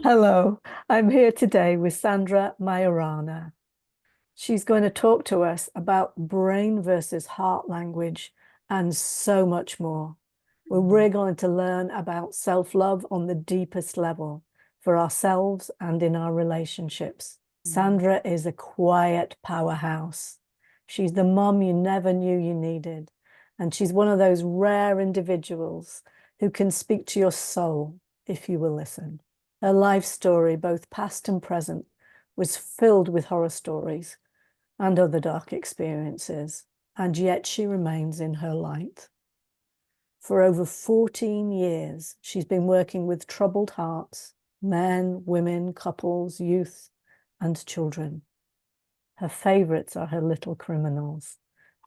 Hello, I'm here today with Sandra Maiorana. She's going to talk to us about brain versus heart language and so much more. We're going to learn about self-love on the deepest level for ourselves and in our relationships. Sandra is a quiet powerhouse. She's the mom you never knew you needed. And she's one of those rare individuals who can speak to your soul if you will listen. Her life story, both past and present, was filled with horror stories and other dark experiences, and yet she remains in her light. For over 14 years, she's been working with troubled hearts, men, women, couples, youth, and children. Her favorites are her little criminals,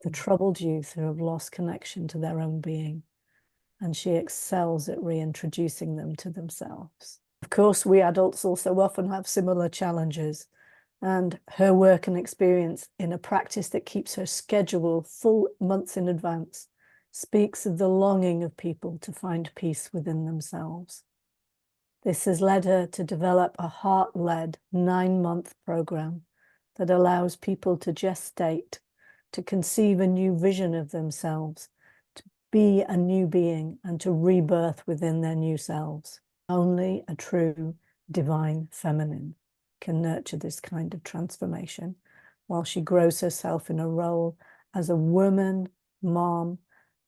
the troubled youth who have lost connection to their own being, and she excels at reintroducing them to themselves. Of course, we adults also often have similar challenges, and her work and experience in a practice that keeps her schedule full months in advance speaks of the longing of people to find peace within themselves. This has led her to develop a heart-led 9-month program that allows people to gestate, to conceive a new vision of themselves, to be a new being, and to rebirth within their new selves. Only a true divine feminine can nurture this kind of transformation while she grows herself in a role as a woman, mom,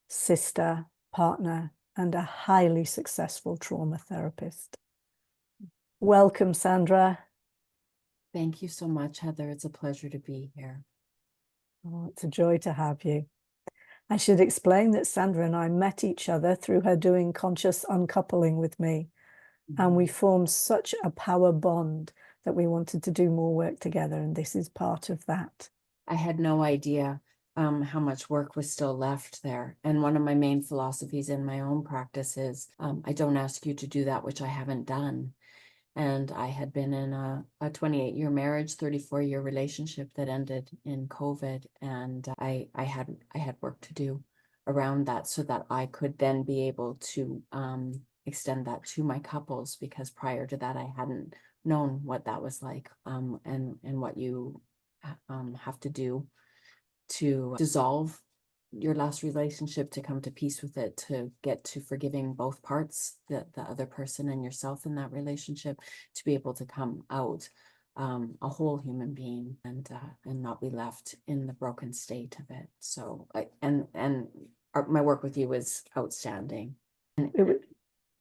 sister, partner, and a highly successful trauma therapist. Welcome, Sandra. Thank you so much, Heather. It's a pleasure to be here. Oh, it's a joy to have you. I should explain that Sandra and I met each other through her doing conscious uncoupling with me. And we formed such a power bond that we wanted to do more work together. And this is part of that. I had no idea how much work was still left there. And one of my main philosophies in my own practice is I don't ask you to do that which I haven't done. And I had been in a 28-year marriage, 34-year relationship that ended in COVID. And I had work to do around that so that I could then be able to extend that to my couples, because prior to that, I hadn't known what that was like, and what you have to do to dissolve your last relationship, to come to peace with it, to get to forgiving both parts, the other person and yourself in that relationship, to be able to come out a whole human being and not be left in the broken state of it. So my work with you was outstanding. And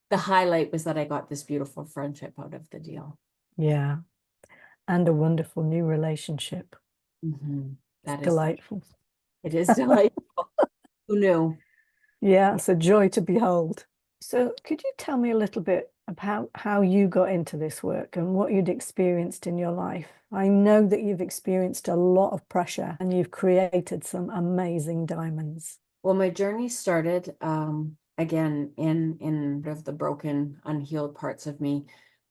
the highlight was that I got this beautiful friendship out of the deal. Yeah. And a wonderful new relationship. That is delightful. It is delightful. Who knew? Yeah, it's a joy to behold. So could you tell me a little bit about how you got into this work and what you'd experienced in your life? I know that you've experienced a lot of pressure and you've created some amazing diamonds. Well, my journey started again in of the broken, unhealed parts of me,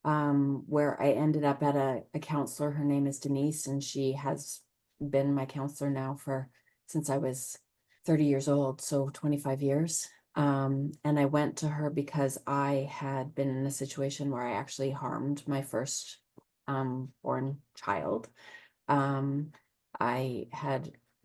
where I ended up at a counselor. Her name is Denise, and she has been my counselor now since I was 30 years old, so 25 years. And I went to her because I had been in a situation where I actually harmed my first born child. I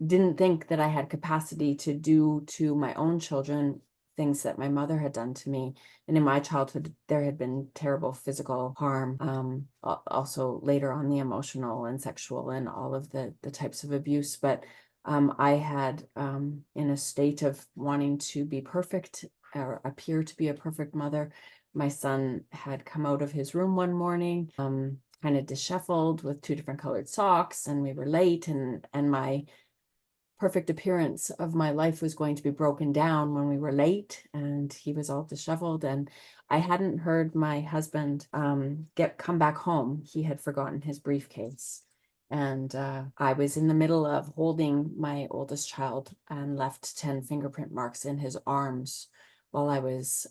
didn't think that I had capacity to do to my own children things that my mother had done to me. And in my childhood, there had been terrible physical harm, also later on the emotional and sexual and all of the types of abuse. But I had, in a state of wanting to be perfect or appear to be a perfect mother, my son had come out of his room one morning, kind of disheveled with 2 different colored socks, and we were late, and my perfect appearance of my life was going to be broken down when we were late, and he was all disheveled. And I hadn't heard my husband come back home. He had forgotten his briefcase. And I was in the middle of holding my oldest child and left 10 fingerprint marks in his arms while I was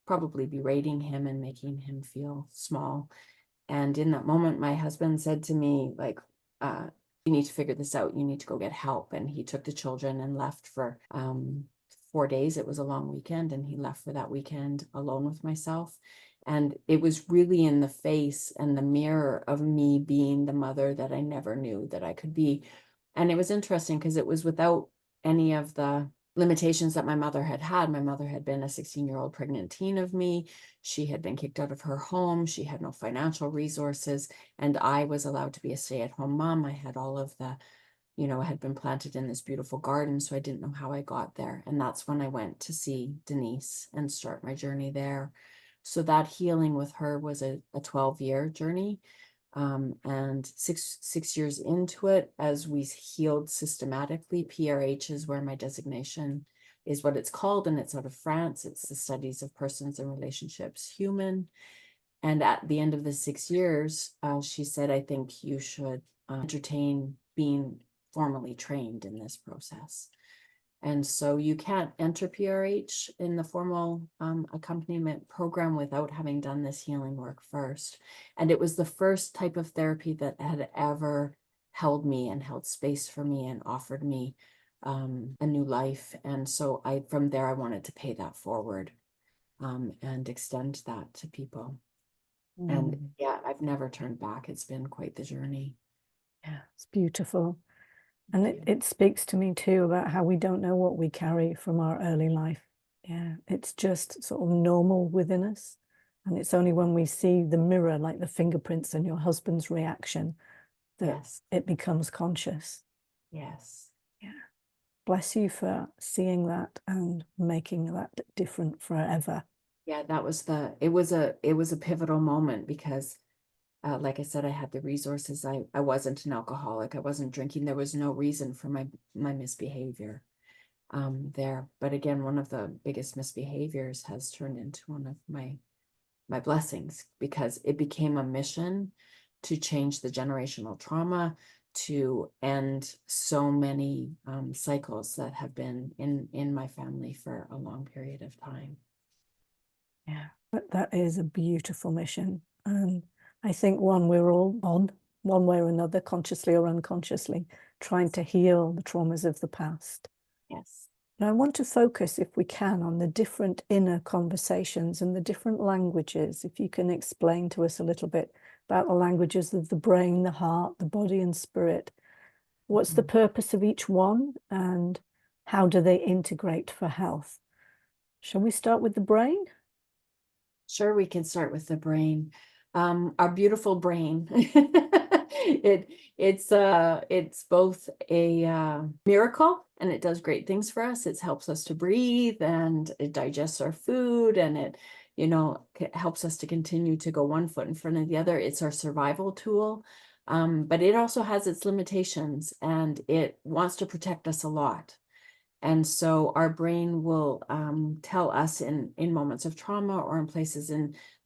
probably berating him and making him feel small. And in that moment, my husband said to me, like, you need to figure this out. You need to go get help. And he took the children and left for 4 days. It was a long weekend, and he left for that weekend alone with myself. And it was really in the face and the mirror of me being the mother that I never knew that I could be. And it was interesting because it was without any of the limitations that my mother had had. My mother had been a 16-year-old pregnant teen of me. She had been kicked out of her home. She had no financial resources. And I was allowed to be a stay-at-home mom. I had all of the, I had been planted in this beautiful garden, so I didn't know how I got there. And that's when I went to see Denise and start my journey there. So that healing with her was a 12-year journey. And six years into it, as we healed systematically, PRH is where my designation is what it's called, and it's out of France. It's the studies of persons and relationships, human. And at the end of the 6 years, she said, I think you should entertain being formally trained in this process. And so you can't enter PRH in the formal accompaniment program without having done this healing work first. And it was the first type of therapy that had ever held me and held space for me and offered me a new life. And so from there, I wanted to pay that forward and extend that to people. And yeah, I've never turned back. It's been quite the journey. Yeah, it's beautiful. And it speaks to me too about how we don't know what we carry from our early life. Yeah, it's just sort of normal within us. And it's only when we see the mirror, like the fingerprints and your husband's reaction, that Yes. it becomes conscious. Yes. Yeah. Bless you for seeing that and making that different forever. Yeah, it was a pivotal moment because like I said, I had the resources. I wasn't an alcoholic. I wasn't drinking. There was no reason for my misbehavior there. But again, one of the biggest misbehaviors has turned into one of my blessings, because it became a mission to change the generational trauma, to end so many cycles that have been in my family for a long period of time. Yeah, but that is a beautiful mission. And I think one we're all on, one way or another, consciously or unconsciously, trying to heal the traumas of the past. Yes. And I want to focus, if we can, on the different inner conversations and the different languages. If you can explain to us a little bit about the languages of the brain, the heart, the body, and spirit. What's the purpose of each one, and how do they integrate for health? Shall we start with the brain? Sure, we can start with the brain. Our beautiful brain. It's both a miracle, and it does great things for us. It helps us to breathe, and it digests our food, and it helps us to continue to go one foot in front of the other. It's our survival tool, but it also has its limitations, and it wants to protect us a lot. And so our brain will tell us in moments of trauma or in places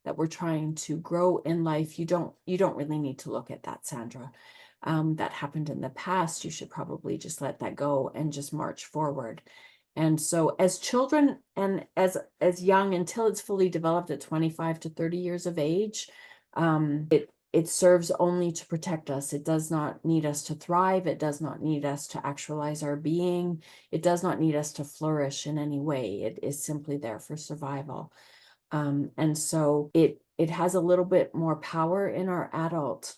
that we're trying to grow in life, you don't really need to look at that, Sandra. That happened in the past. You should probably just let that go and just march forward. And so as children and as young, until it's fully developed at 25 to 30 years of age, it serves only to protect us. It does not need us to thrive. It does not need us to actualize our being. It does not need us to flourish in any way. It is simply there for survival. And so it has a little bit more power in our adult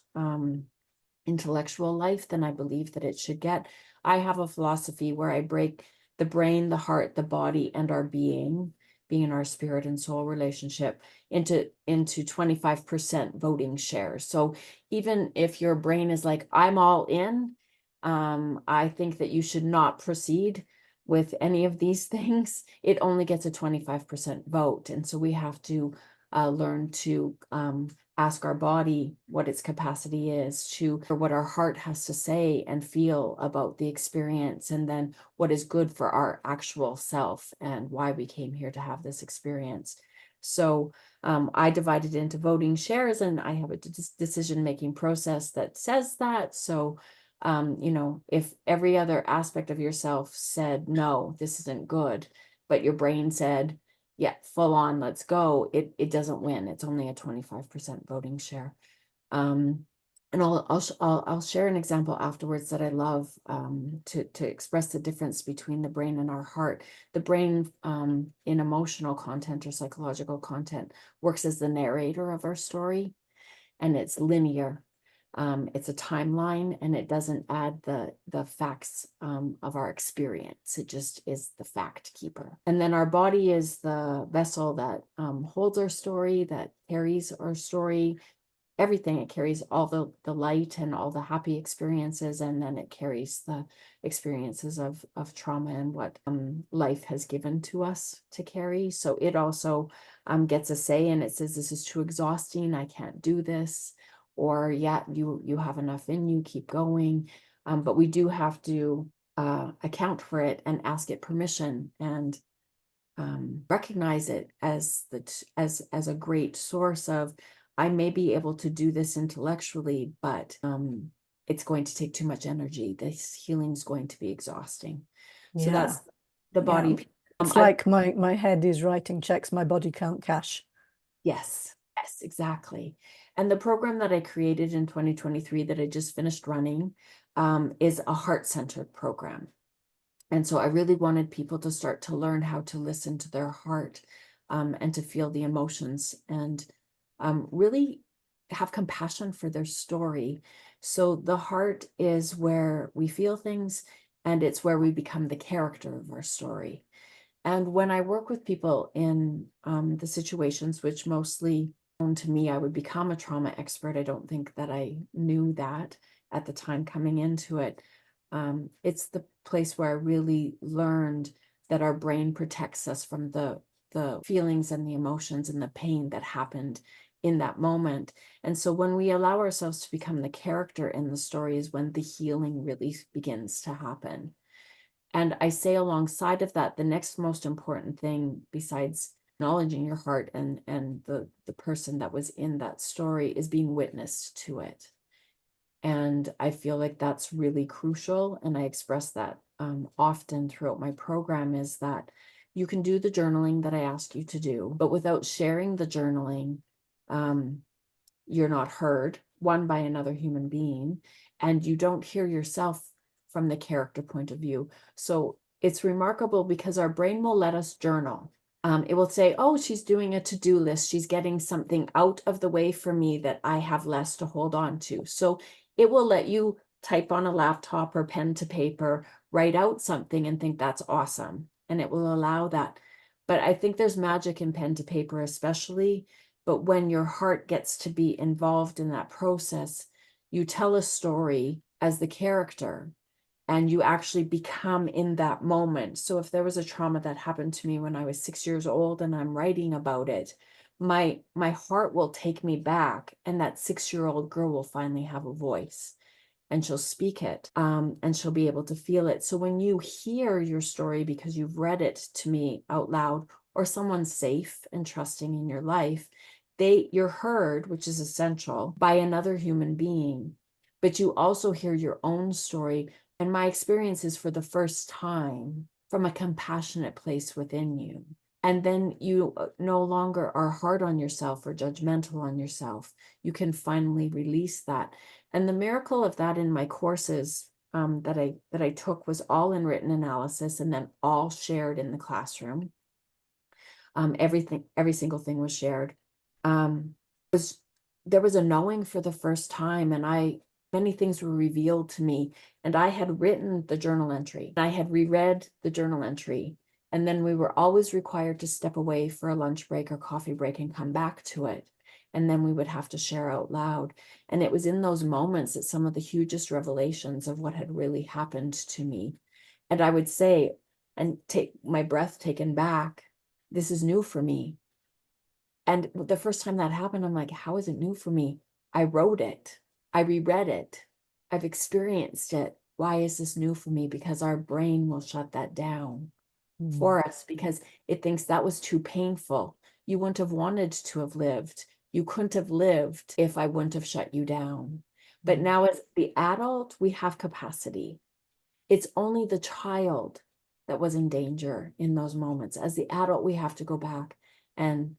intellectual life than I believe that it should get. I have a philosophy where I break the brain, the heart, the body, and our being our spirit and soul relationship into 25% voting shares. So even if your brain is like, I'm all in, I think that you should not proceed with any of these things. It only gets a 25% vote. And so we have to learn to ask our body what its capacity is, or what our heart has to say and feel about the experience, and then what is good for our actual self and why we came here to have this experience. So I divided into voting shares, and I have a decision-making process that says that. So if every other aspect of yourself said, no, this isn't good, but your brain said, yeah, full on, let's go, it doesn't win. It's only a 25% voting share. And I'll share an example afterwards that I love, to express the difference between the brain and our heart. The brain, in emotional content or psychological content, works as the narrator of our story, and it's linear. It's a timeline, and it doesn't add the facts of our experience. It just is the fact keeper. And then our body is the vessel that holds our story, that carries our story, everything. It carries all the light and all the happy experiences, and then it carries the experiences of trauma and what life has given to us to carry. So it also gets a say, and it says, this is too exhausting, I can't do this, or yeah, you have enough in you, keep going. But we do have to account for it and ask it permission, and recognize it as as a great source of, I may be able to do this intellectually, but it's going to take too much energy. This healing is going to be exhausting. So Yeah. that's the Yeah. body. It's like my head is writing checks my body can't cash. Yes, exactly. And the program that I created in 2023 that I just finished running is a heart-centered program. And so I really wanted people to start to learn how to listen to their heart, and to feel the emotions, and really have compassion for their story. So the heart is where we feel things, and it's where we become the character of our story. And when I work with people in the situations, which mostly to me, I would become a trauma expert. I don't think that I knew that at the time coming into it. It's the place where I really learned that our brain protects us from the feelings and the emotions and the pain that happened in that moment. And so when we allow ourselves to become the character in the story is when the healing really begins to happen. And I say alongside of that, the next most important thing, besides acknowledging your heart and the person that was in that story, is being witness to it. And I feel like that's really crucial. And I express that often throughout my program, is that you can do the journaling that I ask you to do, but without sharing the journaling, you're not heard, one, by another human being, and you don't hear yourself from the character point of view. So it's remarkable because our brain will let us journal. It will say, oh, she's doing a to-do list. She's getting something out of the way for me that I have less to hold on to. So it will let you type on a laptop or pen to paper, write out something and think that's awesome. And it will allow that. But I think there's magic in pen to paper, especially. But when your heart gets to be involved in that process, you tell a story as the character, and you actually become in that moment. So if there was a trauma that happened to me when I was 6 years old and I'm writing about it, my heart will take me back, and that 6-year-old girl will finally have a voice, and she'll speak it, and she'll be able to feel it. So when you hear your story because you've read it to me out loud, or someone safe and trusting in your life, you're heard, which is essential, by another human being, but you also hear your own story. And my experience is, for the first time, from a compassionate place within you. And then you no longer are hard on yourself or judgmental on yourself. You can finally release that. And the miracle of that in my courses that I took was all in written analysis, and then all shared in the classroom. Every single thing was shared. There was a knowing for the first time, and many things were revealed to me, and I had written the journal entry. I had reread the journal entry, and then we were always required to step away for a lunch break or coffee break and come back to it. And then we would have to share out loud. And it was in those moments that some of the hugest revelations of what had really happened to me. And I would say, and take my breath taken back, this is new for me. And the first time that happened, I'm like, how is it new for me? I wrote it. I reread it. I've experienced it. Why is this new for me? Because our brain will shut that down for us, because it thinks that was too painful. You wouldn't have wanted to have lived. You couldn't have lived if I wouldn't have shut you down. But now, as the adult, we have capacity. It's only the child that was in danger in those moments. As the adult, we have to go back and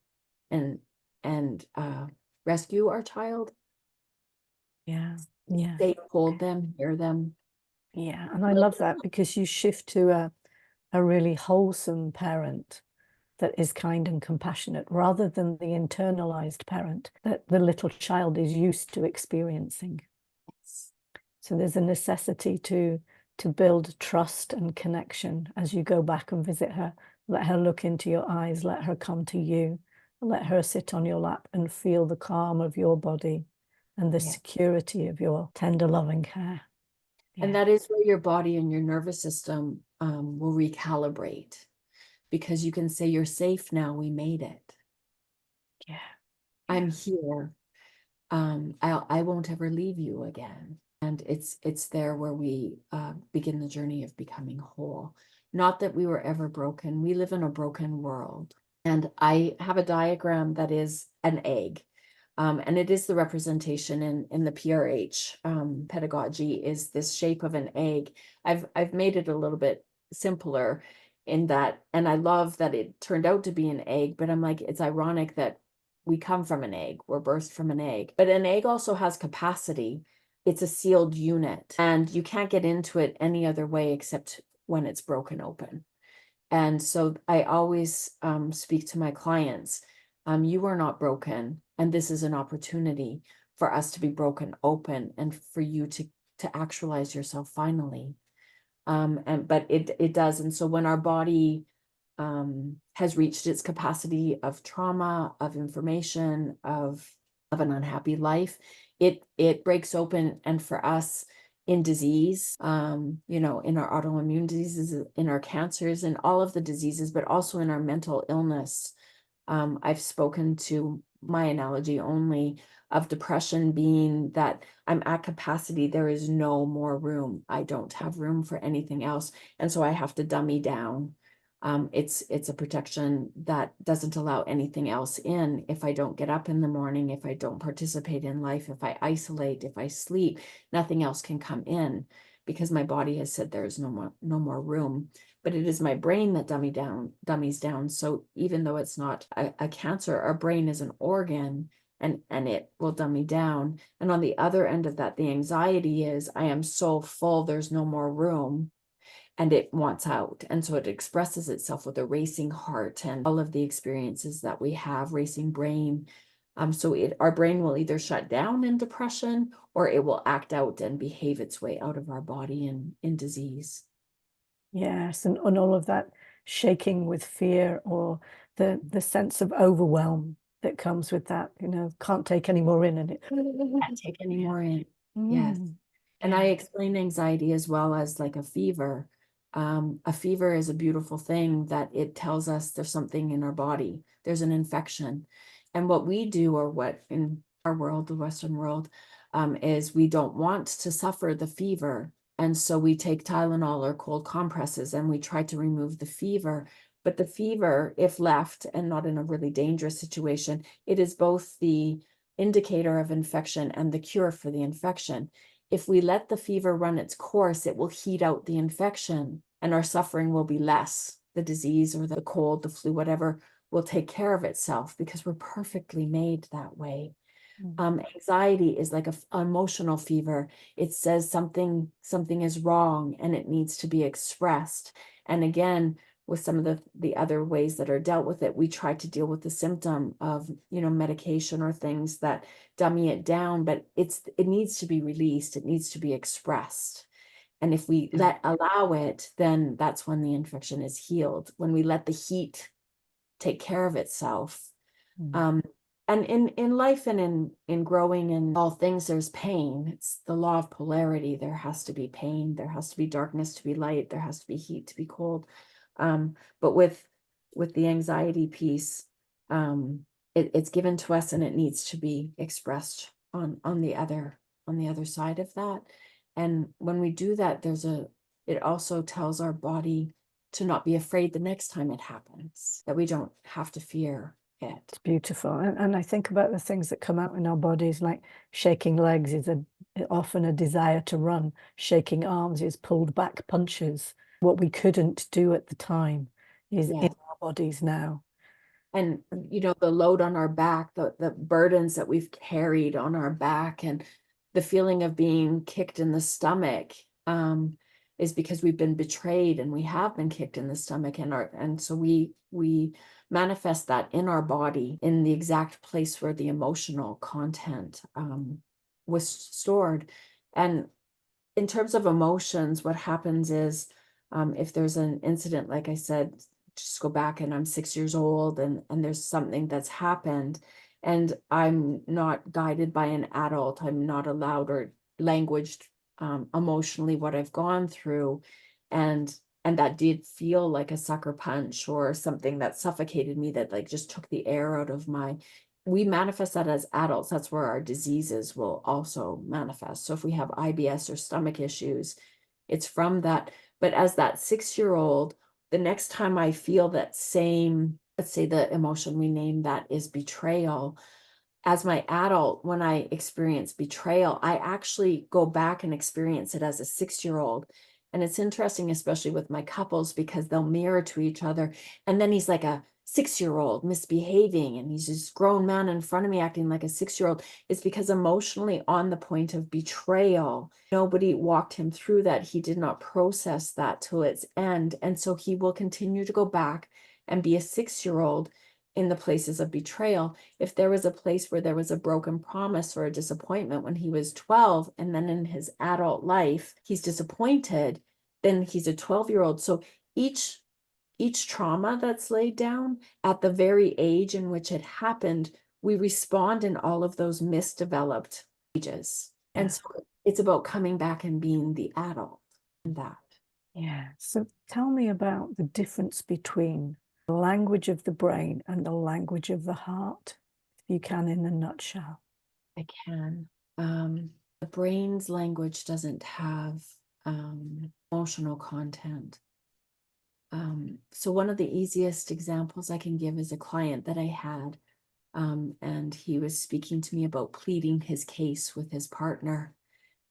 rescue our child. Yeah. Yeah. They hold them, hear them. Yeah. And I love that because you shift to a really wholesome parent that is kind and compassionate rather than the internalized parent that the little child is used to experiencing. So there's a necessity to build trust and connection as you go back and visit her. Let her look into your eyes, let her come to you, let her sit on your lap and feel the calm of your body and the Yeah. security of your tender, loving care. And Yeah. that is where your body and your nervous system will recalibrate, because you can say, you're safe now, we made it. Yeah. I'm here. I won't ever leave you again. And it's there where we begin the journey of becoming whole. Not that we were ever broken. We live in a broken world. And I have a diagram that is an egg. And it is the representation in the PRH pedagogy is this shape of an egg. I've made it a little bit simpler in that, and I love that it turned out to be an egg, but I'm like, it's ironic that we come from an egg, we're birthed from an egg, but an egg also has capacity. It's a sealed unit, and you can't get into it any other way except when it's broken open. And so I always speak to my clients, you are not broken, and this is an opportunity for us to be broken open and for you to actualize yourself finally. But it does. And so when our body has reached its capacity of trauma, of information, of an unhappy life, it breaks open. And for us in disease, in our autoimmune diseases, in our cancers, and all of the diseases, but also in our mental illness, I've spoken to my analogy only of depression being that I'm at capacity. There is no more room. I don't have room for anything else. And so I have to dummy down. It's a protection that doesn't allow anything else in. If I don't get up in the morning, if I don't participate in life, if I isolate, if I sleep, nothing else can come in because my body has said there's no more room. But it is my brain that dummies down. So even though it's not a cancer, our brain is an organ, and it will dummy down. And on the other end of that, the anxiety is, I am so full, there's no more room, and it wants out. And so it expresses itself with a racing heart and all of the experiences that we have, racing brain. So our brain will either shut down in depression, or it will act out and behave its way out of our body in disease. Yes, and all of that shaking with fear or the sense of overwhelm that comes with that, can't take any more in, and it Can't take any more in. Yes. Mm, And I yeah. explain anxiety as well as like a fever. A fever is a beautiful thing that it tells us there's something in our body, there's an infection. And what we do, or what in our world, the Western world, is we don't want to suffer the fever. And so we take Tylenol or cold compresses and we try to remove the fever. But the fever, if left and not in a really dangerous situation, it is both the indicator of infection and the cure for the infection. If we let the fever run its course, it will heat out the infection and our suffering will be less. The disease or the cold, the flu, whatever, will take care of itself because we're perfectly made that way. Anxiety is like an emotional fever. It says something is wrong and it needs to be expressed. And again, with some of the other ways that are dealt with it, we try to deal with the symptom of, medication or things that dummy it down, but it needs to be released. It needs to be expressed. And if we allow it, then that's when the infection is healed. When we let the heat take care of itself. And in life and in growing in all things, there's pain. It's the law of polarity. There has to be pain. There has to be darkness to be light. There has to be heat to be cold. But with the anxiety piece, it's given to us and it needs to be expressed on the other side of that. And when we do that, it also tells our body to not be afraid the next time it happens, that we don't have to fear it. It's beautiful. And I think about the things that come out in our bodies, like shaking legs is often a desire to run. Shaking arms is pulled back punches. What we couldn't do at the time is in our bodies now. And the load on our back, the burdens that we've carried on our back, and the feeling of being kicked in the stomach is because we've been betrayed, and we have been kicked in the stomach, and so we manifest that in our body, in the exact place where the emotional content was stored. And in terms of emotions, what happens is, if there's an incident, like I said, just go back and I'm 6 years old, and there's something that's happened, and I'm not guided by an adult, I'm not allowed or languaged emotionally what I've gone through, and that did feel like a sucker punch or something that suffocated me, that like just took the air out of my. We manifest that as adults. That's where our diseases will also manifest. So if we have IBS or stomach issues, it's from that. But as that 6-year-old, the next time I feel that same, let's say the emotion we name that is betrayal, as my adult, when I experience betrayal, I actually go back and experience it as a 6-year-old. And it's interesting, especially with my couples, because they'll mirror to each other. And then he's like a 6-year-old misbehaving, and he's this grown man in front of me acting like a 6-year-old. It's because emotionally on the point of betrayal, nobody walked him through that. He did not process that till its end. And so he will continue to go back and be a 6-year-old in the places of betrayal. If there was a place where there was a broken promise or a disappointment when he was 12, and then in his adult life, he's disappointed, then he's a 12-year-old. So each trauma that's laid down at the very age in which it happened, we respond in all of those misdeveloped ages. Yeah. And so it's about coming back and being the adult in that. Yeah. So tell me about the difference between the language of the brain and the language of the heart, if you can, in a nutshell. I can. The brain's language doesn't have emotional content. So one of the easiest examples I can give is a client that I had, and he was speaking to me about pleading his case with his partner.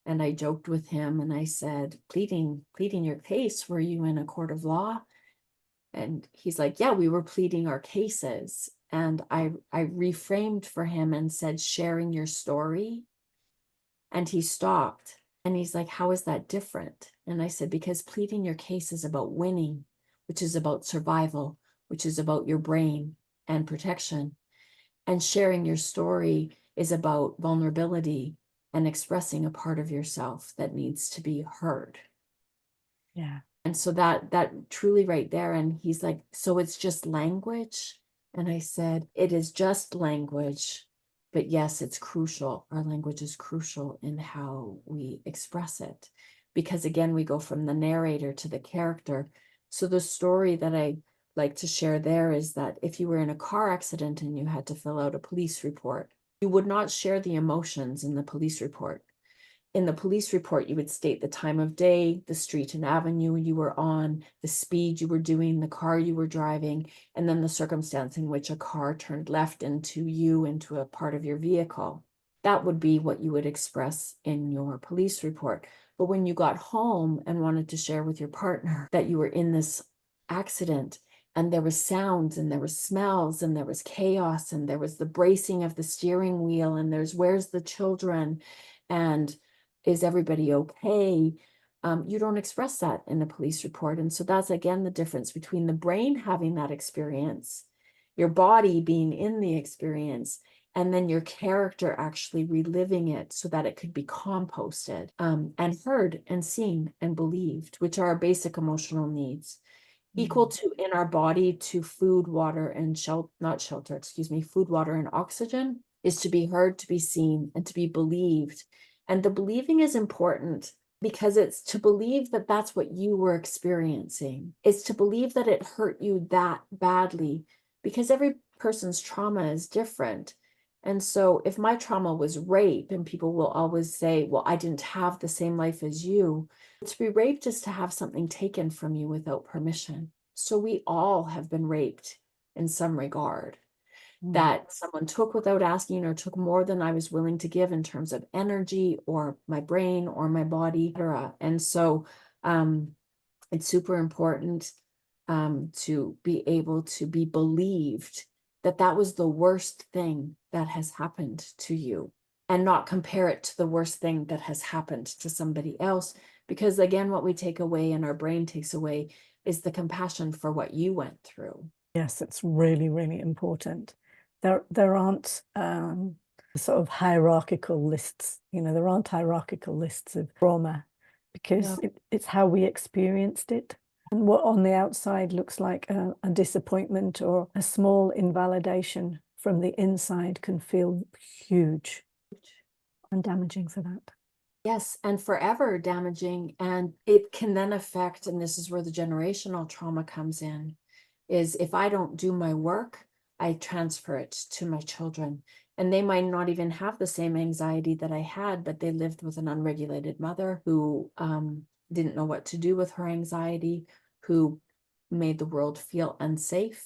And I joked with him and I said, pleading your case, were you in a court of law? And he's like, yeah, we were pleading our cases. And I reframed for him and said, sharing your story. And he stopped and he's like, how is that different? And I said, because pleading your case is about winning, which is about survival, which is about your brain and protection. And sharing your story is about vulnerability and expressing a part of yourself that needs to be heard. Yeah. And so that truly right there. And he's like, so it's just language? And I said, it is just language, but yes, it's crucial. Our language is crucial in how we express it. Because again, we go from the narrator to the character. So the story that I like to share there is that if you were in a car accident and you had to fill out a police report, you would not share the emotions in the police report. In the police report, you would state the time of day, the street and avenue you were on, the speed you were doing, the car you were driving, and then the circumstance in which a car turned left into a part of your vehicle. That would be what you would express in your police report. But when you got home and wanted to share with your partner that you were in this accident, and there was sounds and there was smells and there was chaos and there was the bracing of the steering wheel and there's where's the children and is everybody okay? You don't express that in a police report. And so that's, again, the difference between the brain having that experience, your body being in the experience, and then your character actually reliving it so that it could be composted and heard and seen and believed, which are our basic emotional needs. Equal to in our body to food, water, and food, water, and oxygen is to be heard, to be seen, and to be believed. And the believing is important because it's to believe that that's what you were experiencing. It's to believe that it hurt you that badly, because every person's trauma is different. And so if my trauma was rape, and people will always say, well, I didn't have the same life as you. To be raped is to have something taken from you without permission. So we all have been raped in some regard. That someone took without asking, or took more than I was willing to give in terms of energy or my brain or my body, etc. And so it's super important to be able to be believed that that was the worst thing that has happened to you. and not compare it to the worst thing that has happened to somebody else. Because again, what we take away and our brain takes away is the compassion for what you went through. Yes, it's really, really important. There aren't sort of hierarchical lists, there aren't hierarchical lists of trauma because No. it's how we experienced it. And what on the outside looks like a disappointment or a small invalidation from the inside can feel huge and damaging for that. Yes, and forever damaging. And it can then affect, and this is where the generational trauma comes in, is if I don't do my work, I transfer it to my children. And they might not even have the same anxiety that I had, but they lived with an unregulated mother who didn't know what to do with her anxiety, who made the world feel unsafe,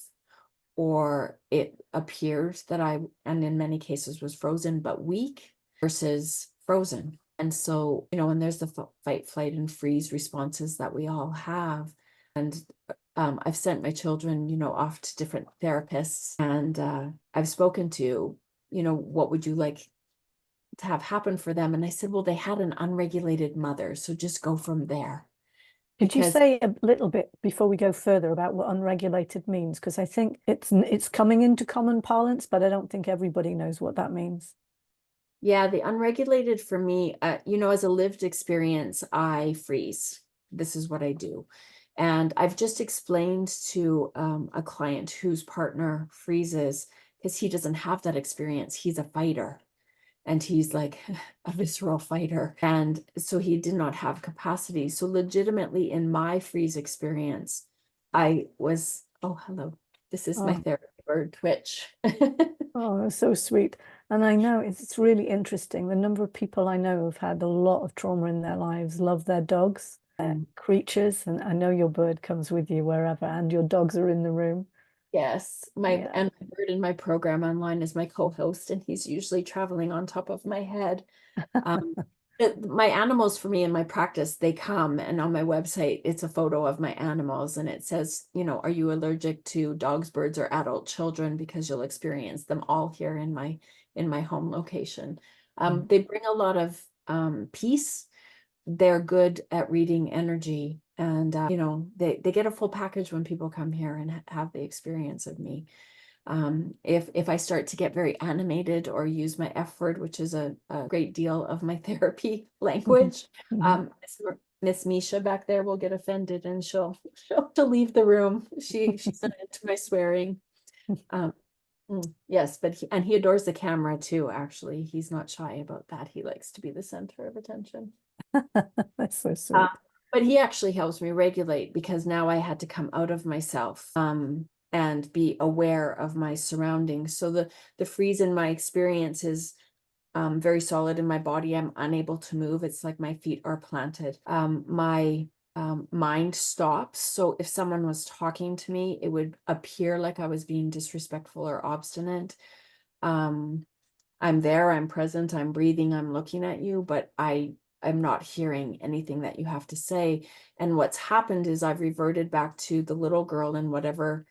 or it appears that and in many cases was frozen, but weak versus frozen. And so, and there's the fight, flight, and freeze responses that we all have. And I've sent my children, off to different therapists, and I've spoken to, what would you like to have happen for them? And I said, well, they had an unregulated mother, so just go from there. Could you Because say a little bit before we go further about what unregulated means? Because I think it's coming into common parlance, but I don't think everybody knows what that means. yeah, the unregulated for me, as a lived experience, I freeze. This is what I do. And I've just explained to a client whose partner freezes because he doesn't have that experience. He's a fighter and he's like a visceral fighter. And so he did not have capacity. So legitimately in my freeze experience, I was, oh, hello. This is my Oh, therapy bird, Twitch. oh, that's so sweet. And I know it's really interesting. The number of people I know who've had a lot of trauma in their lives love their dogs, their creatures. And I know your bird comes with you wherever, and your dogs are in the room. Yes, Yeah. my bird in my program online is my co-host, and he's usually traveling on top of my head. Um, my animals for me in my practice, they come, and on my website, it's a photo of my animals, and it says, are you allergic to dogs, birds, or adult children? Because you'll experience them all here in my home location. They bring a lot of peace. They're good at reading energy, and they get a full package when people come here and have the experience of me. If I start to get very animated or use my F word, which is a great deal of my therapy language, Miss Misha back there will get offended and she'll leave the room. She's not into my swearing. Yes, but he adores the camera too. Actually, he's not shy about that. He likes to be the center of attention. That's so sweet. But he actually helps me regulate because now I had to come out of myself and be aware of my surroundings. So the freeze in my experience is very solid in my body. I'm unable to move. It's like my feet are planted. My mind stops. So if someone was talking to me, it would appear like I was being disrespectful or obstinate. I'm there, I'm present, I'm breathing, I'm looking at you, but I'm not hearing anything that you have to say. And what's happened is I've reverted back to the little girl in whatever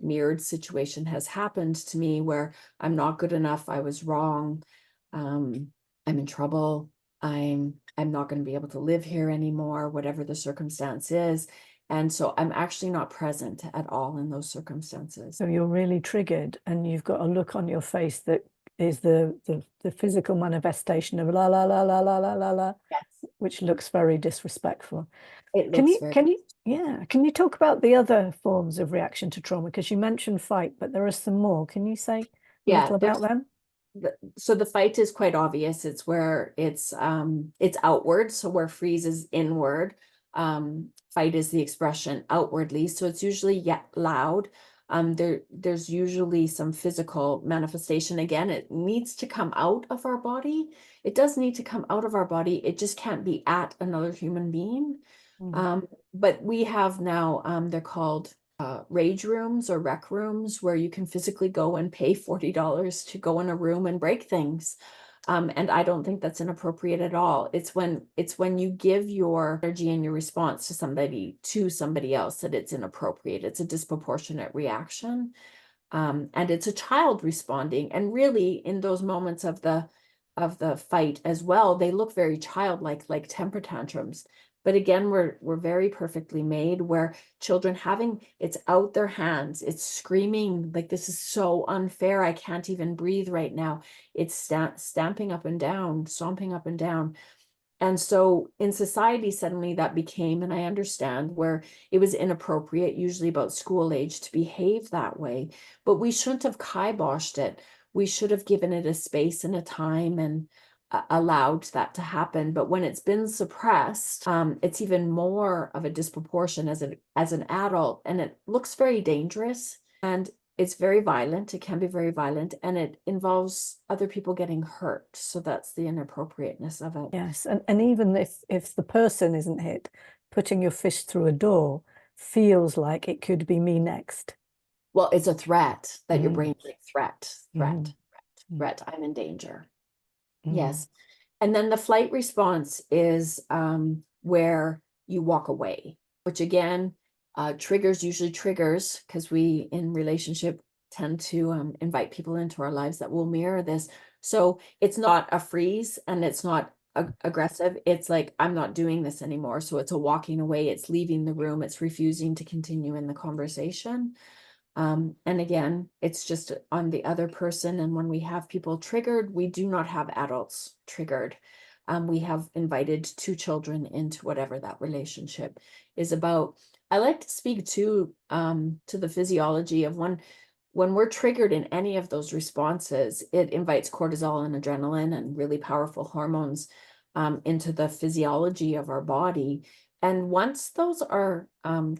mirrored situation has happened to me where I'm not good enough, I was wrong, I'm in trouble, I'm not going to be able to live here anymore, whatever the circumstance is. And so I'm actually not present at all in those circumstances. So you're really triggered, and you've got a look on your face that is the physical manifestation of la la la la la la la la, Yes, which looks very disrespectful. it Can looks you very. can you talk about the other forms of reaction to trauma? Because you mentioned fight, but there are some more. Can you say a Yeah, little about them? so the fight is quite obvious. It's where it's outward. So where freeze is inward, fight is the expression outwardly. So it's usually loud. There's usually some physical manifestation. Again, it needs to come out of our body. It does need to come out of our body. It just can't be at another human being. But we have now, they're called rage rooms or rec rooms where you can physically go and pay $40 to go in a room and break things. And I don't think that's inappropriate at all. It's when you give your energy and your response to somebody else that it's inappropriate. It's a disproportionate reaction. And it's a child responding. And really in those moments of the the fight as well, they look very childlike, like temper tantrums. But again, we're very perfectly made, where children it's out their hands, it's screaming like, this is so unfair, I can't even breathe right now. It's stamping up and down, stomping up and down. And so in society, suddenly that became, and I understand, where it was inappropriate, usually about school age, to behave that way. But we shouldn't have kiboshed it. We should have given it a space and a time, and allowed that to happen. But when it's been suppressed, it's even more of a disproportion as an adult, and it looks very dangerous. And it's very violent. It can be very violent, and it involves other people getting hurt. So that's the inappropriateness of it. Yes, and even if the person isn't hit, putting your fist through a door feels like it could be me next. Well, it's a threat that your Mm. brain's like, threat, Mm. threat, I'm in danger. Mm. Yes. And then the flight response is where you walk away, which again, usually triggers, because we in relationship tend to invite people into our lives that will mirror this. So it's not a freeze, and it's not aggressive. It's like, I'm not doing this anymore. So it's a walking away. It's leaving the room. It's refusing to continue in the conversation. And again, it's just on the other person. And when we have people triggered, we do not have adults triggered. We have invited two children into whatever that relationship is about. I like to speak to the physiology of when we're triggered in any of those responses, it invites cortisol and adrenaline and really powerful hormones into the physiology of our body. And once those are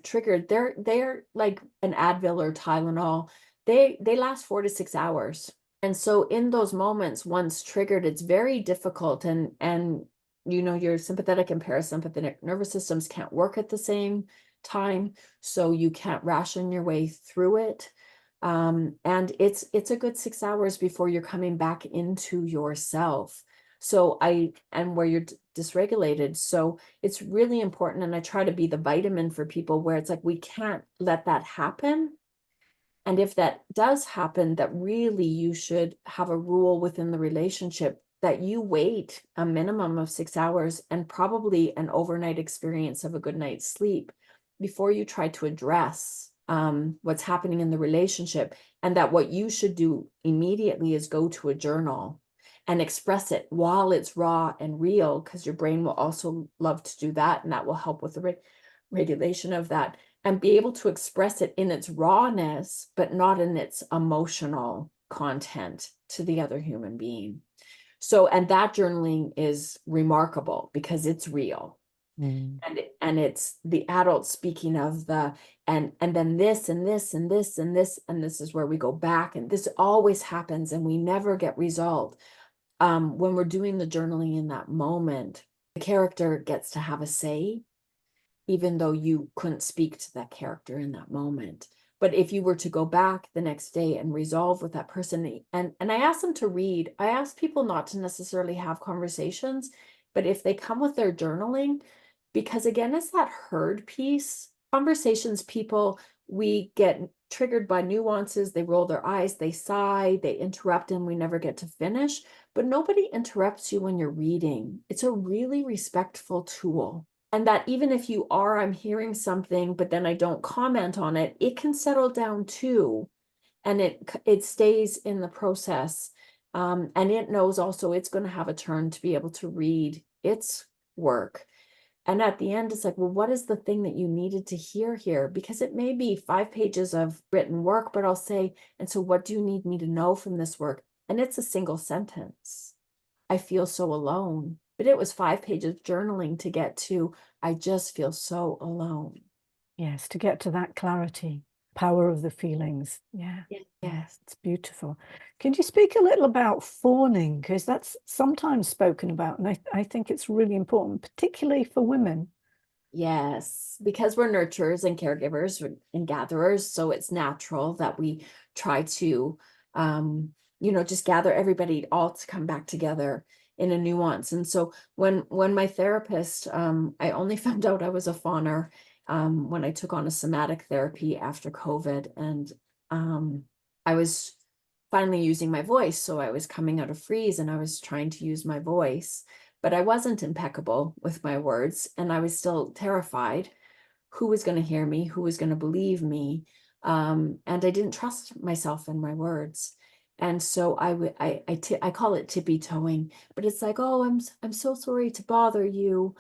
triggered, they're like an Advil or Tylenol. They last 4 to 6 hours. And so in those moments, once triggered, it's very difficult. And your sympathetic and parasympathetic nervous systems can't work at the same time. So you can't ration your way through it. And it's a good 6 hours before you're coming back into yourself. So and where you're dysregulated. So it's really important. And I try to be the vitamin for people, where it's like, we can't let that happen. And if that does happen, that really you should have a rule within the relationship that you wait a minimum of 6 hours and probably an overnight experience of a good night's sleep before you try to address what's happening in the relationship. And that what you should do immediately is go to a journal and express it while it's raw and real, because your brain will also love to do that, and that will help with the regulation of that, and be able to express it in its rawness, but not in its emotional content to the other human being. So, and that journaling is remarkable because it's real. Mm. And it's the adult speaking of and then this and this and this and this, and this is where we go back, and this always happens and we never get resolved. When we're doing the journaling in that moment, the character gets to have a say, even though you couldn't speak to that character in that moment. But if you were to go back the next day and resolve with that person, and I ask them to read, I ask people not to necessarily have conversations, but if they come with their journaling, because again, it's that heard piece. Conversations, we get triggered by nuances, they roll their eyes, they sigh, they interrupt, and we never get to finish. But nobody interrupts you when you're reading. It's a really respectful tool. And that even if I'm hearing something, but then I don't comment on it, it can settle down too. And it stays in the process. And it knows also it's going to have a turn to be able to read its work. And at the end, it's like, well, what is the thing that you needed to hear here? Because it may be 5 pages of written work, but I'll say, and so what do you need me to know from this work? And it's a single sentence. I feel so alone. But it was 5 pages of journaling to get to, I just feel so alone. Yes, to get to that clarity, power of the feelings. Yeah. Yes. It's beautiful. Can you speak a little about fawning? Because that's sometimes spoken about, and I think it's really important, particularly for women. Yes, because we're nurturers and caregivers and gatherers, so it's natural that we try to, just gather everybody all to come back together in a nuance. And so when my therapist, I only found out I was a fawner when I took on a somatic therapy after COVID, and I was finally using my voice. So I was coming out of freeze and I was trying to use my voice, but I wasn't impeccable with my words and I was still terrified. Who was going to hear me? Who was going to believe me? And I didn't trust myself and my words. And so I call it tippy toeing, but it's like, oh, I'm so sorry to bother you.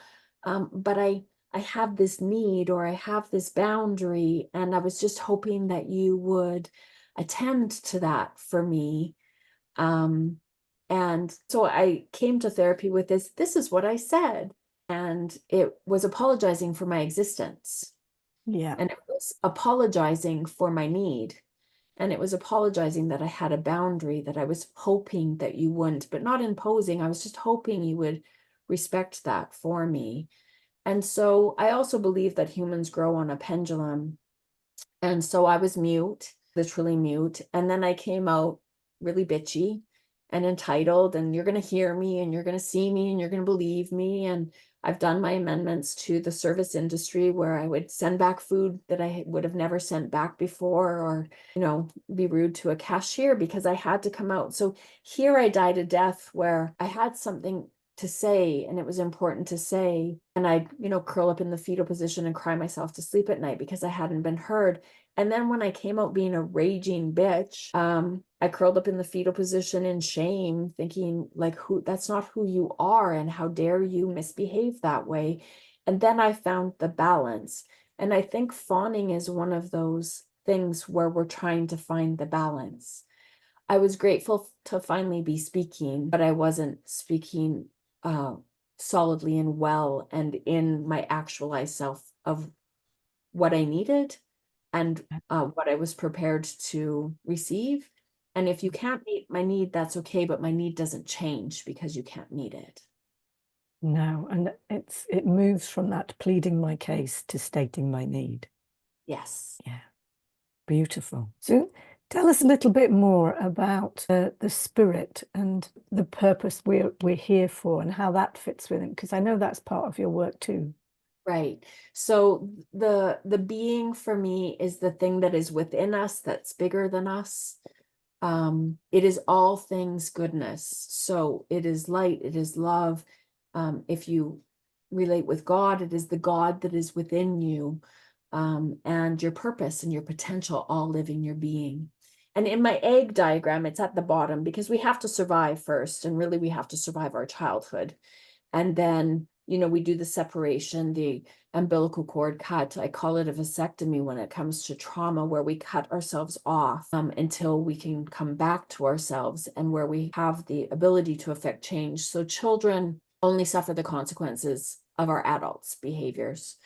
But I have this need or I have this boundary, and I was just hoping that you would attend to that for me. And so I came to therapy with this. This is what I said. And it was apologizing for my existence. Yeah. And it was apologizing for my need. And it was apologizing that I had a boundary that I was hoping that you wouldn't, but not imposing. I was just hoping you would respect that for me. And so I also believe that humans grow on a pendulum. And so I was mute, literally mute. And then I came out really bitchy and entitled, and you're going to hear me and you're going to see me and you're going to believe me. And I've done my amendments to the service industry where I would send back food that I would have never sent back before, or, be rude to a cashier because I had to come out. So here I died a death where I had something to say and it was important to say, and I'd curl up in the fetal position and cry myself to sleep at night because I hadn't been heard. And then when I came out being a raging bitch, I curled up in the fetal position in shame, thinking like, that's not who you are, and how dare you misbehave that way. And then I found the balance. And I think fawning is one of those things where we're trying to find the balance. I was grateful to finally be speaking, but I wasn't speaking solidly and well and in my actualized self of what I needed and what I was prepared to receive. And if you can't meet my need, that's okay, but my need doesn't change because you can't meet it. No, and it moves from that pleading my case to stating my need. Yes. Yeah, beautiful. So tell us a little bit more about the spirit and the purpose we're here for and how that fits with it, because I know that's part of your work too. Right. So the being for me is the thing that is within us that's bigger than us. It is all things goodness. So it is light, it is love. If you relate with God, it is the God that is within you, and your purpose and your potential all live in your being. And in my egg diagram, it's at the bottom because we have to survive first, and really we have to survive our childhood. And then, we do the separation, the umbilical cord cut. I call it a vasectomy when it comes to trauma, where we cut ourselves off until we can come back to ourselves and where we have the ability to affect change. So children only suffer the consequences of our adults' behaviors.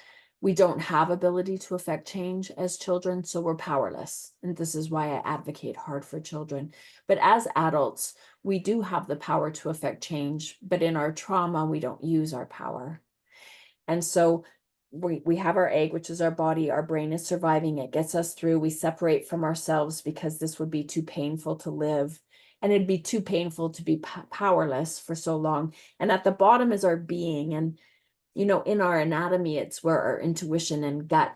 We don't have ability to affect change as children, so we're powerless. And this is why I advocate hard for children. But as adults, we do have the power to affect change, but in our trauma, we don't use our power. And so we have our egg, which is our body, our brain is surviving, it gets us through, we separate from ourselves because this would be too painful to live. And it'd be too painful to be powerless for so long. And at the bottom is our being. And in our anatomy, it's where our intuition and gut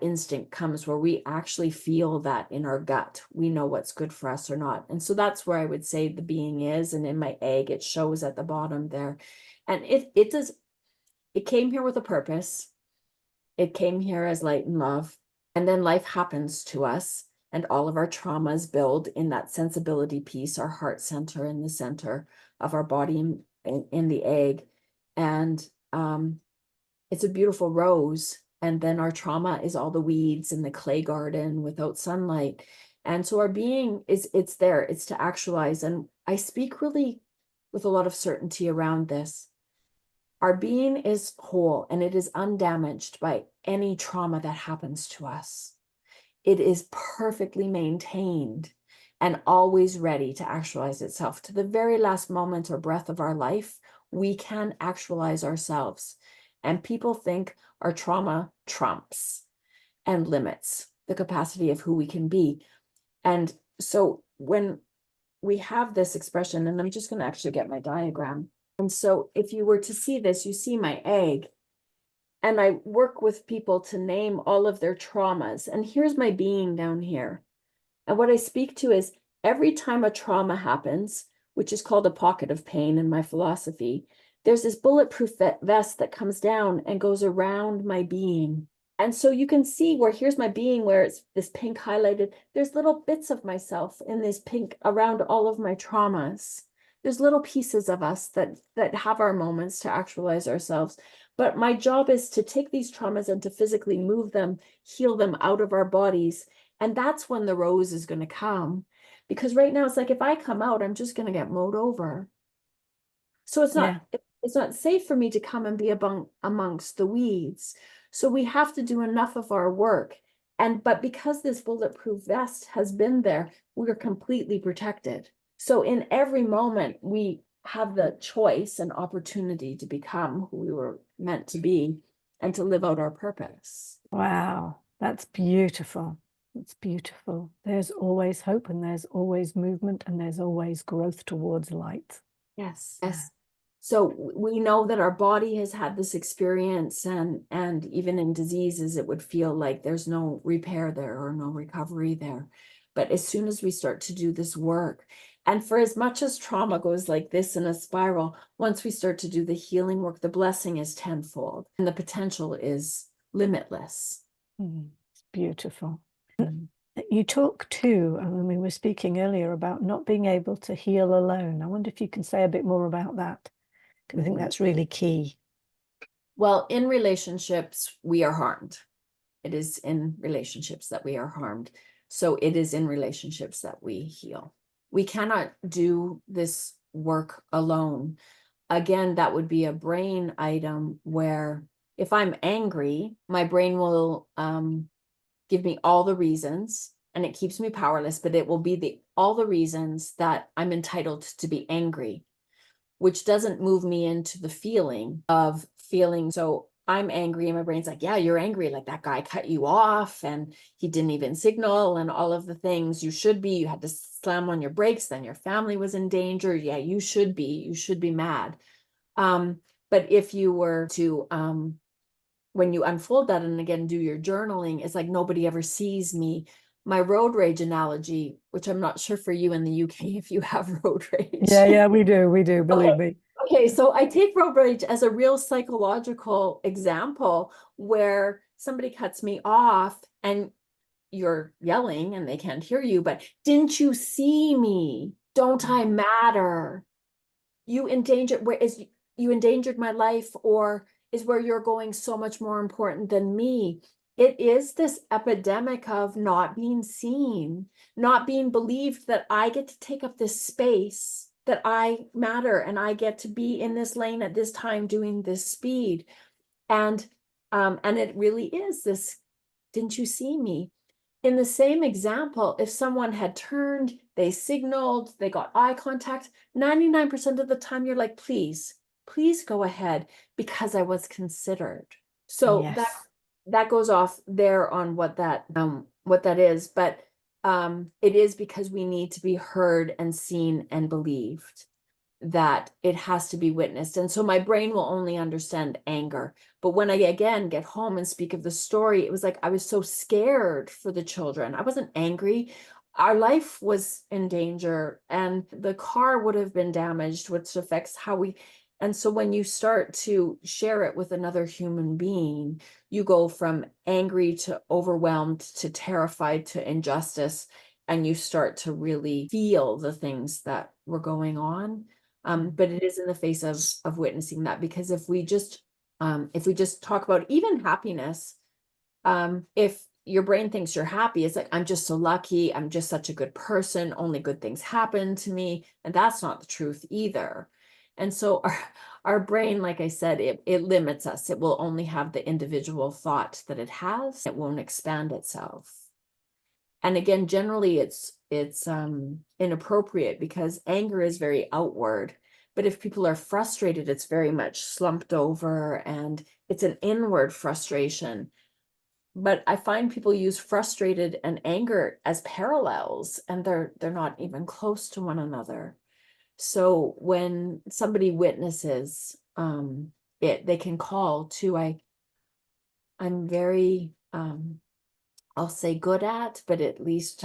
instinct comes, where we actually feel that in our gut. We know what's good for us or not. And so that's where I would say the being is. And in my egg, it shows at the bottom there. And it came here with a purpose. It came here as light and love. And then life happens to us. And all of our traumas build in that sensibility piece, our heart center in the center of our body in the egg. And it's a beautiful rose. And then our trauma is all the weeds in the clay garden without sunlight. And so our being it's there, it's to actualize. And I speak really with a lot of certainty around this. Our being is whole and it is undamaged by any trauma that happens to us. It is perfectly maintained and always ready to actualize itself. To the very last moment or breath of our life, we can actualize ourselves. And people think our trauma trumps and limits the capacity of who we can be. And so when we have this expression, and I'm just going to actually get my diagram. And so if you were to see this, you see my egg. And I work with people to name all of their traumas. And here's my being down here. And what I speak to is every time a trauma happens, which is called a pocket of pain in my philosophy, there's this bulletproof vest that comes down and goes around my being. And so you can see where here's my being, where it's this pink highlighted. There's little bits of myself in this pink around all of my traumas. There's little pieces of us that have our moments to actualize ourselves. But my job is to take these traumas and to physically move them, heal them out of our bodies. And that's when the rose is going to come. Because right now it's like, if I come out, I'm just going to get mowed over. So it's Yeah. not safe for me to come and be amongst the weeds. So we have to do enough of our work. But because this bulletproof vest has been there, we're completely protected. So in every moment, we have the choice and opportunity to become who we were meant to be and to live out our purpose. Wow. That's beautiful. It's beautiful. There's always hope, and there's always movement, and there's always growth towards light. Yes. Yes. So we know that our body has had this experience, and even in diseases, it would feel like there's no repair there or no recovery there. But as soon as we start to do this work, and for as much as trauma goes like this in a spiral, once we start to do the healing work, the blessing is tenfold and the potential is limitless. It's beautiful. You talk too, I mean, we were speaking earlier about not being able to heal alone. I wonder if you can say a bit more about that, because I think that's really key. Well, in relationships, we are harmed. It is in relationships that we are harmed. So it is in relationships that we heal. We cannot do this work alone. Again, that would be a brain item where if I'm angry, my brain will give me all the reasons, and it keeps me powerless, but it will be all the reasons that I'm entitled to be angry, which doesn't move me into the feeling of feeling. So I'm angry and my brain's like, yeah, you're angry. Like that guy cut you off and he didn't even signal and all of the things you should be. You had to slam on your brakes. Then your family was in danger. Yeah, you should be mad. But if you were to, when you unfold that and again, do your journaling, it's like nobody ever sees me. My road rage analogy, which I'm not sure for you in the UK if you have road rage. Yeah, we do, believe me. Okay, so I take road rage as a real psychological example where somebody cuts me off and you're yelling and they can't hear you, but didn't you see me? Don't I matter? You endangered my life, or is where you're going so much more important than me? It is this epidemic of not being seen, not being believed that I get to take up this space, that I matter, and I get to be in this lane at this time doing this speed. And it really is this, didn't you see me? In the same example, if someone had turned, they signaled, they got eye contact, 99% of the time you're like, please go ahead because I was considered. So Yes. that goes off there on what that is, but it is because we need to be heard and seen and believed, that it has to be witnessed. And so my brain will only understand anger. But when I again get home and speak of the story, it was like I was so scared for the children. I wasn't angry. Our life was in danger and the car would have been damaged, which affects how we. And so when you start to share it with another human being, you go from angry to overwhelmed to terrified to injustice, and you start to really feel the things that were going on. But it is in the face of witnessing that, because if we just talk about even happiness, if your brain thinks you're happy, it's like, I'm just so lucky, I'm just such a good person, only good things happen to me. And that's not the truth either. And so our brain, like I said, it limits us. It will only have the individual thought that it has. It won't expand itself. And again, generally it's inappropriate because anger is very outward. But if people are frustrated, it's very much slumped over and it's an inward frustration. But I find people use frustrated and anger as parallels, and they're not even close to one another. So when somebody witnesses it, they can call to, I'm very I'll say good at, but at least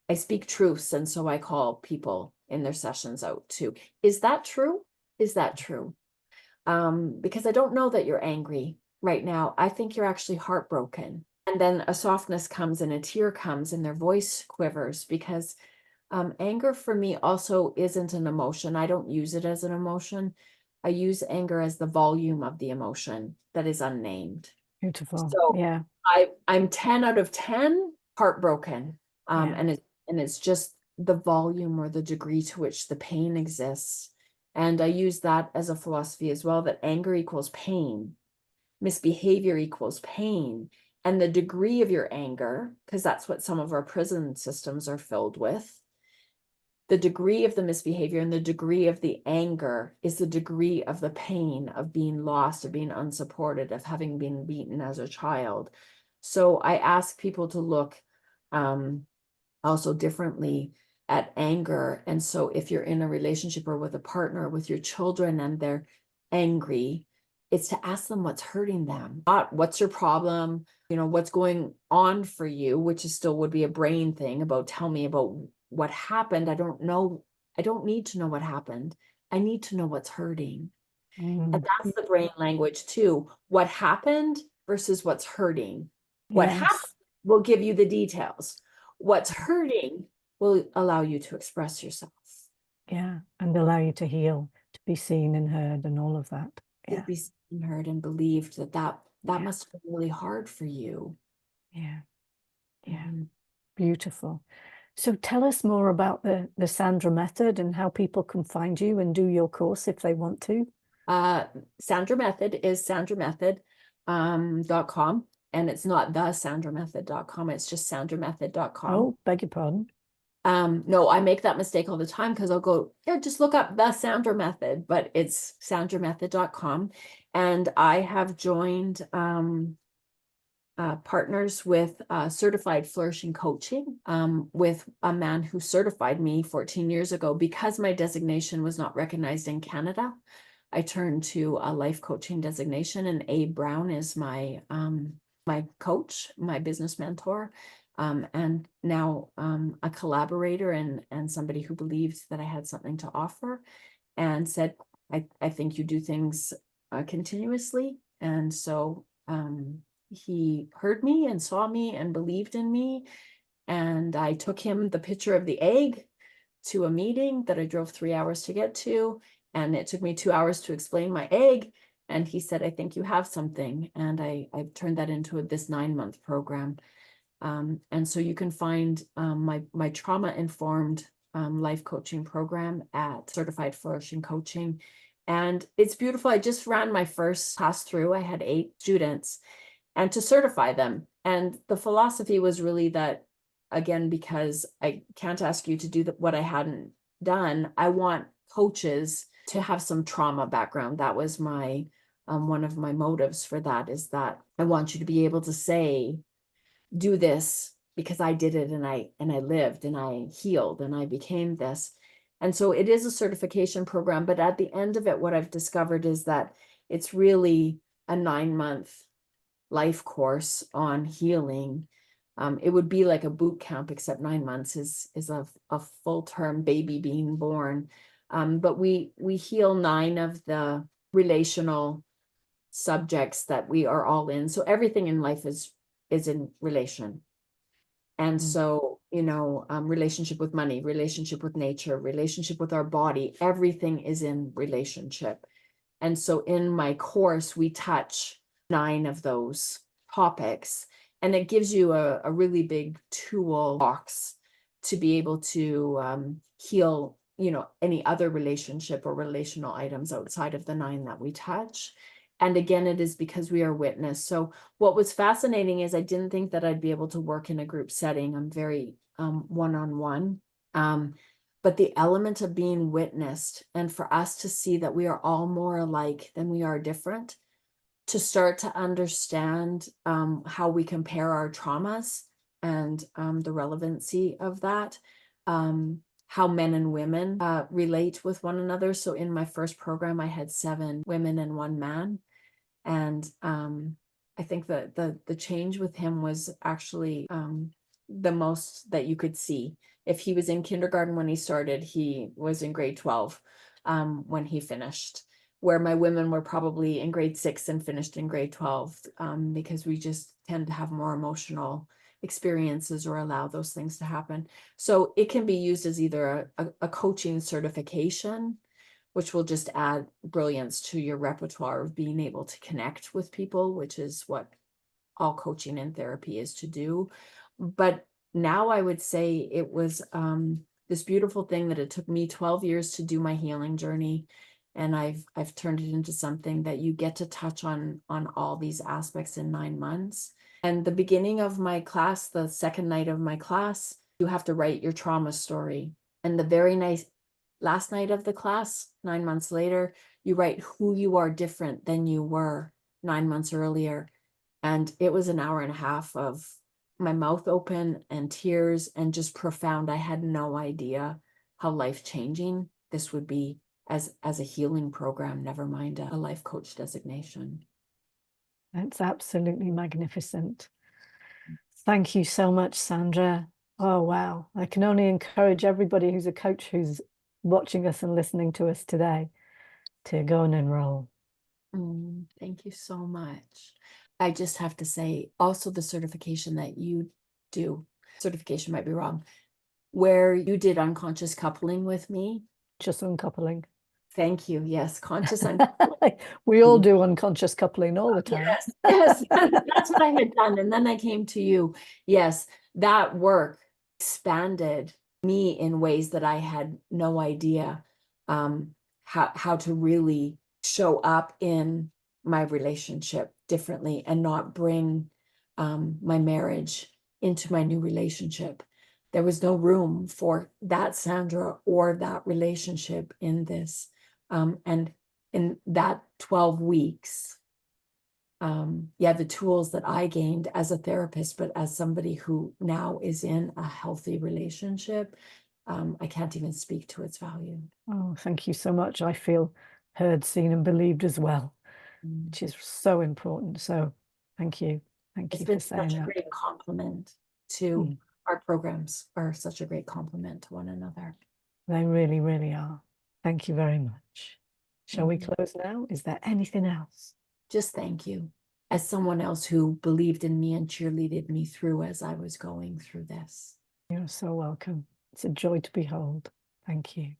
I speak truths, and so I call people in their sessions out too. Is that true? Is that true? Because I don't know that you're angry right now. I think you're actually heartbroken. And then a softness comes and a tear comes and their voice quivers because anger for me also isn't an emotion. I don't use it as an emotion. I use anger as the volume of the emotion that is unnamed. Beautiful. So Yeah. I'm 10 out of 10 heartbroken. Yeah. And it's just the volume or the degree to which the pain exists. And I use that as a philosophy as well, that anger equals pain, misbehavior equals pain. And the degree of your anger, because that's what some of our prison systems are filled with, the degree of the misbehavior and the degree of the anger is the degree of the pain of being lost, of being unsupported, of having been beaten as a child. So I ask people to look also differently at anger. And so if you're in a relationship or with a partner, with your children, and they're angry, it's to ask them what's hurting them, not what's your problem, what's going on for you, which is still would be a brain thing about tell me about what happened. I don't know. I don't need to know what happened. I need to know what's hurting. And that's the brain language too. What happened versus what's hurting. What happened Yes. will give you the details. What's hurting will allow you to express yourself. Yeah. And allow you to heal, to be seen and heard and all of that. To Yeah. be seen, heard, and believed that must have been really hard for you. Yeah. Yeah. Mhm. Beautiful. So tell us more about the Sandra method and how people can find you and do your course if they want to. Sandra Method is sandramethod.com. And it's not the sandramethod.com. It's just sandramethod.com. Oh, beg your pardon. No, I make that mistake all the time because I'll go, yeah, just look up the Sandra Method, but it's sandramethod.com. And I have joined partners with certified flourishing coaching with a man who certified me 14 years ago. Because my designation was not recognized in Canada, I turned to a life coaching designation, and Abe Brown is my coach, my business mentor, and now a collaborator and somebody who believed that I had something to offer, and said, I think you do things continuously. And so he heard me and saw me and believed in me. And I took him the picture of the egg to a meeting that I drove 3 hours to get to. And it took me 2 hours to explain my egg. And he said, I think you have something. And I've turned that into this 9-month program. And so you can find my trauma-informed life coaching program at Certified Flourishing Coaching. And it's beautiful. I just ran my first pass through. I had 8 students, and to certify them. And the philosophy was really that, again, because I can't ask you to do what I hadn't done, I want coaches to have some trauma background. That was my one of my motives for that, is that I want you to be able to say, do this because I did it, and I lived and I healed and I became this. And so it is a certification program, but at the end of it, what I've discovered is that it's really a 9-month life course on healing. It would be like a boot camp, except 9 months is a full-term baby being born. But we heal 9 of the relational subjects that we are all in. So everything in life is in relation. And so, relationship with money, relationship with nature, relationship with our body, everything is in relationship. And so in my course, we touch 9 of those topics, and it gives you a really big toolbox to be able to heal, any other relationship or relational items outside of the 9 that we touch. And again, it is because we are witness. So what was fascinating is I didn't think that I'd be able to work in a group setting. I'm very one-on-one. But the element of being witnessed, and for us to see that we are all more alike than we are different, to start to understand how we compare our traumas and the relevancy of that, how men and women relate with one another. So in my first program, I had 7 women and 1 man. And I think that the change with him was actually the most that you could see, If he was in kindergarten when he started, he was in grade 12 when he finished, where my women were probably in grade 6 and finished in grade 12, because we just tend to have more emotional experiences or allow those things to happen. So it can be used as either a coaching certification, which will just add brilliance to your repertoire of being able to connect with people, which is what all coaching and therapy is to do. But now I would say it was this beautiful thing that it took me 12 years to do my healing journey. And I've turned it into something that you get to touch on all these aspects in 9 months. And the beginning of my class, the second night of my class, you have to write your trauma story. And the very nice last night of the class, 9 months later, you write who you are different than you were 9 months earlier. And it was an hour and a half of my mouth open and tears and just profound. I had no idea how life-changing this would be as a healing program, never mind a life coach designation. That's absolutely magnificent. Thank you so much, Sandra. Oh, wow. I can only encourage everybody who's a coach who's watching us and listening to us today to go and enroll. Thank you so much. I just have to say also the certification that you do, certification might be wrong, where you did unconscious coupling with me. Just uncoupling. Thank you. Yes, conscious uncoupling. We all do unconscious coupling all the time. Yes, yes, that's what I had done. And then I came to you. Yes, that work expanded me in ways that I had no idea how to really show up in my relationship differently and not bring my marriage into my new relationship. There was no room for that Sandra or that relationship in this. And in that 12 weeks, the tools that I gained as a therapist, but as somebody who now is in a healthy relationship, I can't even speak to its value. Oh, thank you so much. I feel heard, seen, and believed as well, which is so important. So thank you. Thank It's you been for saying such a that. great compliment to our programs are such a great compliment to one another. They really, really are. Thank you very much. Shall we close now? Is there anything else? Just thank you as someone else who believed in me and cheerleaded me through as I was going through this. You're so welcome. It's a joy to behold. Thank you.